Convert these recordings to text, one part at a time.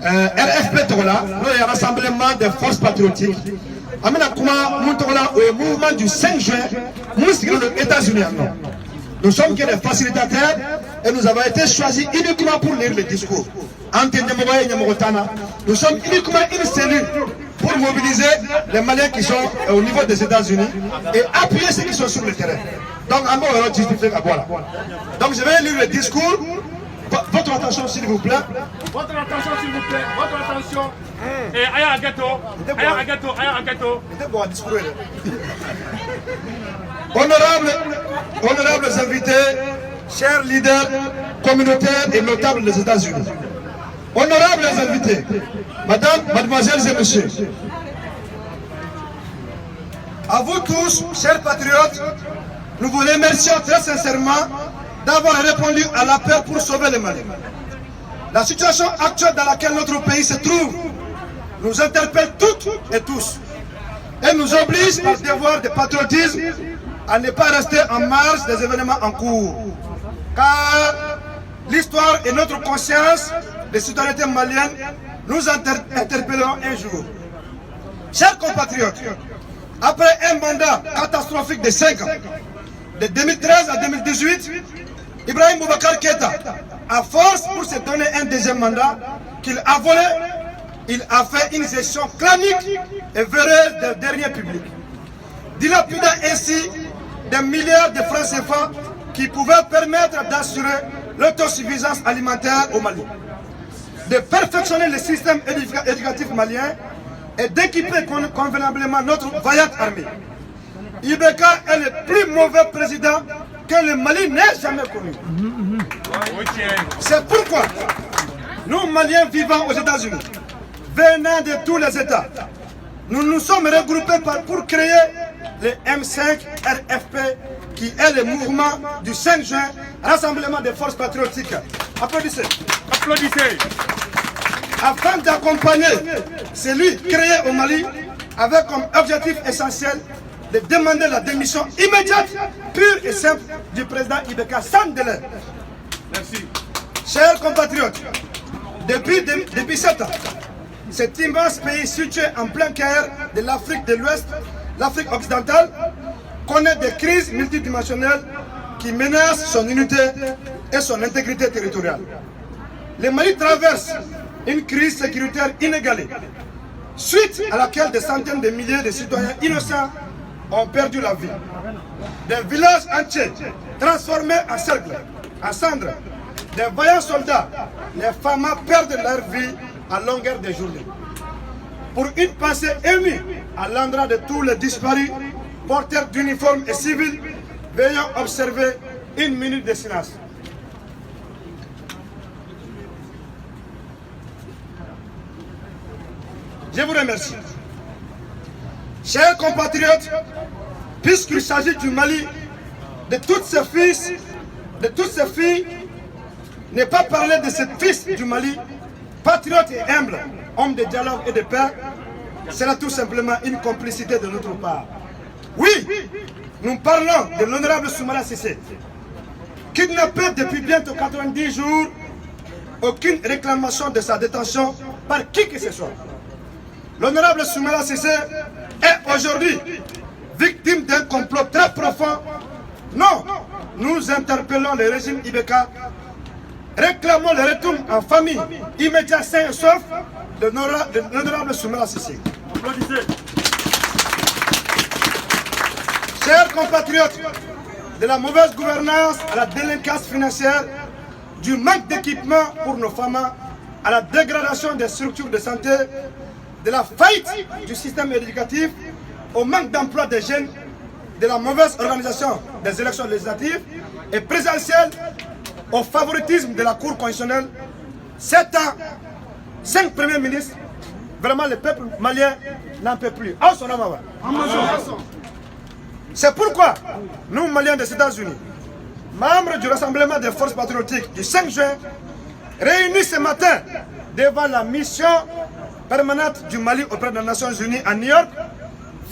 RFP Togola, le rassemblement des forces patriotiques. Amina Kuma Moutogola, au mouvement du 5 juin, nous sommes aux États-Unis. Nous sommes que des facilitateurs et nous avons été choisis uniquement pour lire le discours. Nous sommes uniquement une cellule pour mobiliser les Maliens qui sont au niveau des États-Unis et appuyer ceux qui sont sur le terrain. Donc, donc je vais lire le discours. Votre attention, s'il vous plaît. Votre attention, s'il vous plaît. Votre attention. Et Aya Agato. Honorables invités, chers leaders communautaires et notables des États-Unis. Honorables invités, Madame, Mademoiselles et Messieurs, à vous tous, chers patriotes, nous vous remercions très sincèrement d'avoir répondu à l'appel pour sauver le Mali. La situation actuelle dans laquelle notre pays se trouve nous interpelle toutes et tous et nous oblige par devoir de patriotisme à ne pas rester en marge des événements en cours. Car l'histoire et notre conscience de citoyenneté malienne nous interpelleront un jour. Chers compatriotes, après un mandat catastrophique de 5 ans, de 2013 à 2018, Ibrahim Boubacar Keïta, à force pour se donner un deuxième mandat qu'il a volé, il a fait une gestion clanique et véreuse des derniers publics, dilapidant ainsi des milliards de francs CFA qui pouvaient permettre d'assurer l'autosuffisance alimentaire au Mali, de perfectionner le système éducatif malien et d'équiper convenablement notre vaillante armée. Ibeka est le plus mauvais président que le Mali n'ait jamais connu. C'est pourquoi nous, Maliens vivant aux États-Unis, venant de tous les États, nous nous sommes regroupés pour créer le M5 RFP, qui est le mouvement du 5 juin, Rassemblement des forces patriotiques. Applaudissez. Applaudissez. Afin d'accompagner celui créé au Mali, avec comme objectif essentiel de demander la démission immédiate, pure et simple, du président Ibeka sans délai. Merci. Chers compatriotes, depuis 7 ans, cet immense pays situé en plein cœur de l'Afrique de l'Ouest, l'Afrique occidentale, connaît des crises multidimensionnelles qui menacent son unité et son intégrité territoriale. Le Mali traverse une crise sécuritaire inégalée, suite à laquelle des centaines de milliers de citoyens innocents ont perdu la vie. Des villages entiers transformés en cercles, en cendres. Des vaillants soldats, les femmes perdent leur vie à longueur de journée. Pour une pensée émue à l'endroit de tous les disparus, porteurs d'uniformes et civils, veuillons observer une minute de silence. Je vous remercie. Chers compatriotes, puisqu'il s'agit du Mali, de toutes ses fils, de toutes ses filles, ne pas parler de ces fils du Mali, patriotes et humbles, hommes de dialogue et de paix, sera tout simplement une complicité de notre part. Oui, nous parlons de l'honorable Soumaïla Cissé, kidnappé depuis bientôt 90 jours, aucune réclamation de sa détention par qui que ce soit. L'honorable Soumaïla Cissé est aujourd'hui victime d'un complot très profond. Non, nous interpellons le régime Ibeka, réclamons le retour en famille immédiat, sain et sauf de l'honorable Soumaïla Cissé. Chers compatriotes, de la mauvaise gouvernance à la délinquance financière, du manque d'équipement pour nos femmes, à la dégradation des structures de santé, de la faillite du système éducatif, au manque d'emploi des jeunes, de la mauvaise organisation des élections législatives et présidentielles, au favoritisme de la Cour constitutionnelle, 7 ans, 5 premiers ministres, vraiment le peuple malien n'en peut plus. C'est pourquoi nous, Maliens des États-Unis, membres du Rassemblement des forces patriotiques du 5 juin, réunis ce matin devant la mission permanente du Mali auprès des Nations Unies à New York,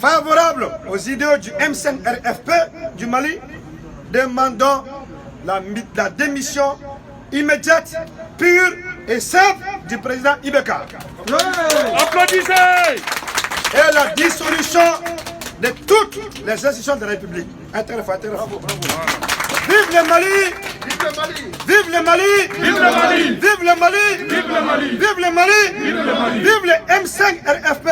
favorable aux idéaux du M5 RFP du Mali, demandons la démission immédiate, pure et celle du président Ibeka. Applaudissez. Et la dissolution de toutes les institutions de la République. Vive le Mali! Vive le Mali! Vive le Mali. Vive le Mali! Vive le Mali. Vive le Mali! Vive le Mali. Vive le M5 RFP!